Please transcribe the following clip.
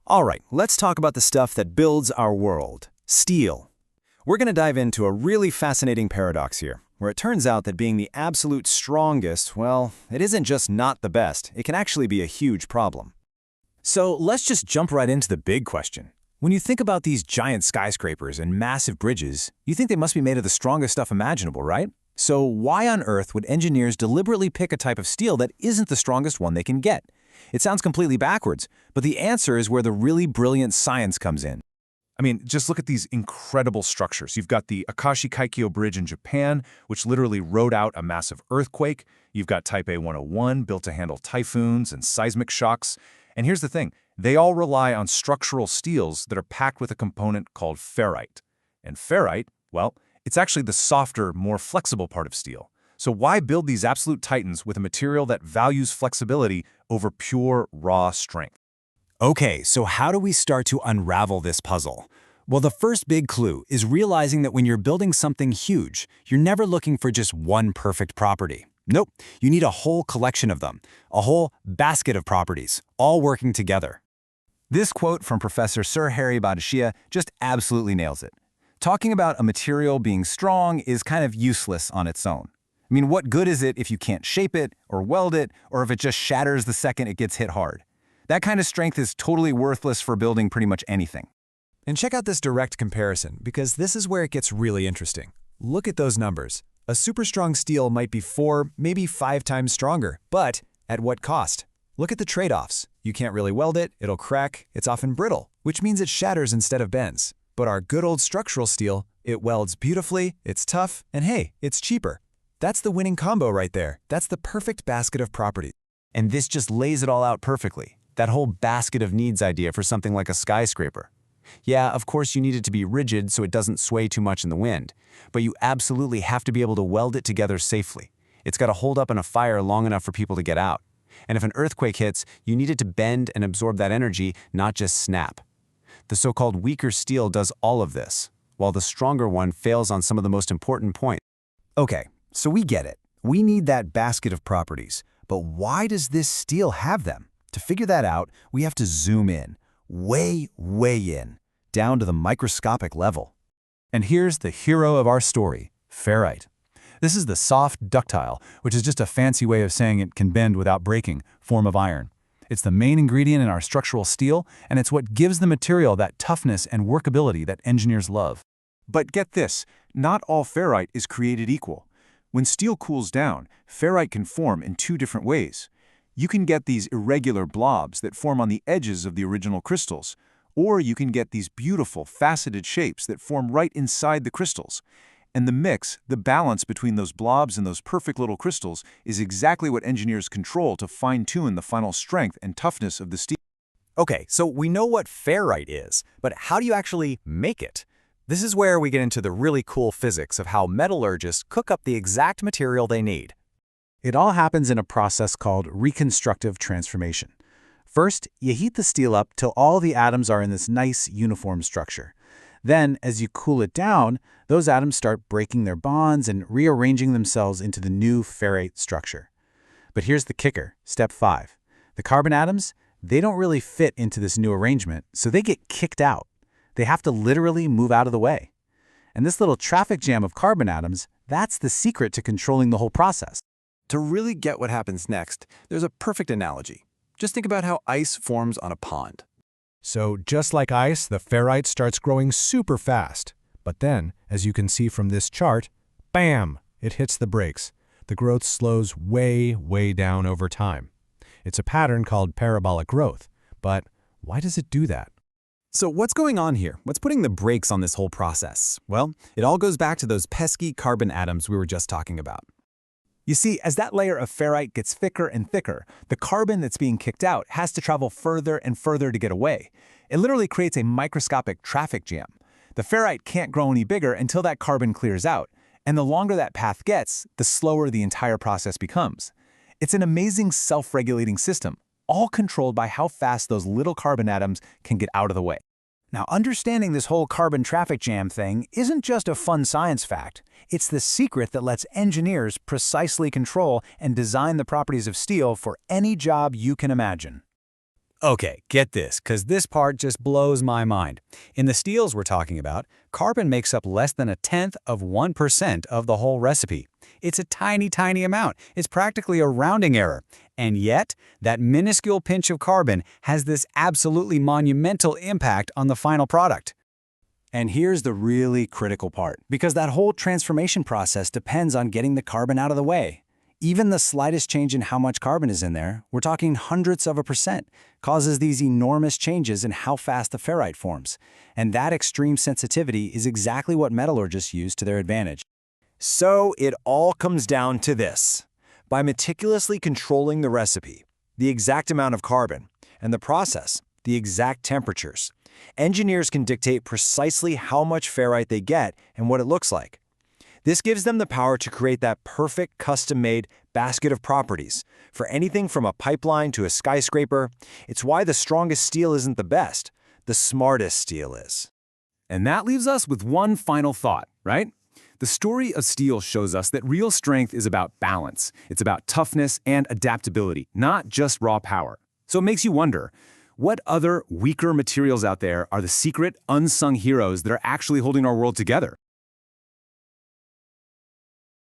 All right, let's talk about the stuff that builds our world, steel. We're going to dive into a really fascinating paradox here, where it turns out that being the absolute strongest, well, it isn't just not the best, it can actually be a huge problem. So let's just jump right into the big question. When you think about these giant skyscrapers and massive bridges, you think they must be made of the strongest stuff imaginable, right? So why on earth would engineers deliberately pick a type of steel that isn't the strongest one they can get? It sounds completely backwards, but the answer is where the really brilliant science comes in. I mean, just look at these incredible structures. You've got the Akashi Kaikyo Bridge in Japan, which literally rode out a massive earthquake. You've got Taipei 101, built to handle typhoons and seismic shocks. And here's the thing, they all rely on structural steels that are packed with a component called ferrite. And ferrite, well, it's actually the softer, more flexible part of steel. So why build these absolute titans with a material that values flexibility over pure, raw strength? Okay, so how do we start to unravel this puzzle? Well, the first big clue is realizing that when you're building something huge, you're never looking for just one perfect property. Nope, you need a whole collection of them, a whole basket of properties, all working together. This quote from Professor Sir Harry Badashia just absolutely nails it. Talking about a material being strong is kind of useless on its own. I mean, what good is it if you can't shape it, or weld it, or if it just shatters the second it gets hit hard? That kind of strength is totally worthless for building pretty much anything. And check out this direct comparison, because this is where it gets really interesting. Look at those numbers. A super strong steel might be 4, maybe 5 times stronger, but at what cost? Look at the trade-offs. You can't really weld it, it'll crack, it's often brittle, which means it shatters instead of bends. But our good old structural steel, it welds beautifully, it's tough, and hey, it's cheaper. That's the winning combo right there. That's the perfect basket of properties. And this just lays it all out perfectly. That whole basket of needs idea for something like a skyscraper. Yeah, of course you need it to be rigid so it doesn't sway too much in the wind, but you absolutely have to be able to weld it together safely. It's got to hold up in a fire long enough for people to get out. And if an earthquake hits, you need it to bend and absorb that energy, not just snap. The so-called weaker steel does all of this, while the stronger one fails on some of the most important points. Okay, so we get it. We need that basket of properties, but why does this steel have them? To figure that out, we have to zoom in, way in, down to the microscopic level. And here's the hero of our story, ferrite. This is the soft, ductile, which is just a fancy way of saying it can bend without breaking, form of iron. It's the main ingredient in our structural steel, and it's what gives the material that toughness and workability that engineers love. But get this, not all ferrite is created equal. When steel cools down, ferrite can form in 2 different ways. You can get these irregular blobs that form on the edges of the original crystals, or you can get these beautiful faceted shapes that form right inside the crystals. And the mix, the balance between those blobs and those perfect little crystals is exactly what engineers control to fine-tune the final strength and toughness of the steel. Okay, so we know what ferrite is, but how do you actually make it? This is where we get into the really cool physics of how metallurgists cook up the exact material they need. It all happens in a process called reconstructive transformation. First, you heat the steel up till all the atoms are in this nice, uniform structure. Then, as you cool it down, those atoms start breaking their bonds and rearranging themselves into the new ferrite structure. But here's the kicker, step 5. The carbon atoms, they don't really fit into this new arrangement, so they get kicked out. They have to literally move out of the way. And this little traffic jam of carbon atoms, that's the secret to controlling the whole process. To really get what happens next, there's a perfect analogy. Just think about how ice forms on a pond. So just like ice, the ferrite starts growing super fast. But then, as you can see from this chart, bam, it hits the brakes. The growth slows way down over time. It's a pattern called parabolic growth. But why does it do that? So what's going on here? What's putting the brakes on this whole process? Well, it all goes back to those pesky carbon atoms we were just talking about. You see, as that layer of ferrite gets thicker and thicker, the carbon that's being kicked out has to travel further and further to get away. It literally creates a microscopic traffic jam. The ferrite can't grow any bigger until that carbon clears out, and the longer that path gets, the slower the entire process becomes. It's an amazing self-regulating system, all controlled by how fast those little carbon atoms can get out of the way. Now, understanding this whole carbon traffic jam thing isn't just a fun science fact. It's the secret that lets engineers precisely control and design the properties of steel for any job you can imagine. Okay, get this, because this part just blows my mind. In the steels we're talking about, carbon makes up less than 0.1% of the whole recipe. It's a tiny, tiny amount. It's practically a rounding error. And yet, that minuscule pinch of carbon has this absolutely monumental impact on the final product. And here's the really critical part, because that whole transformation process depends on getting the carbon out of the way. Even the slightest change in how much carbon is in there, we're talking hundredths of a percent, causes these enormous changes in how fast the ferrite forms. And that extreme sensitivity is exactly what metallurgists use to their advantage. So it all comes down to this. By meticulously controlling the recipe, the exact amount of carbon, and the process, the exact temperatures, engineers can dictate precisely how much ferrite they get and what it looks like. This gives them the power to create that perfect custom-made basket of properties for anything from a pipeline to a skyscraper. It's why the strongest steel isn't the best. The smartest steel is. And that leaves us with one final thought, right? The story of steel shows us that real strength is about balance. It's about toughness and adaptability, not just raw power. So it makes you wonder, what other, weaker materials out there are the secret, unsung heroes that are actually holding our world together?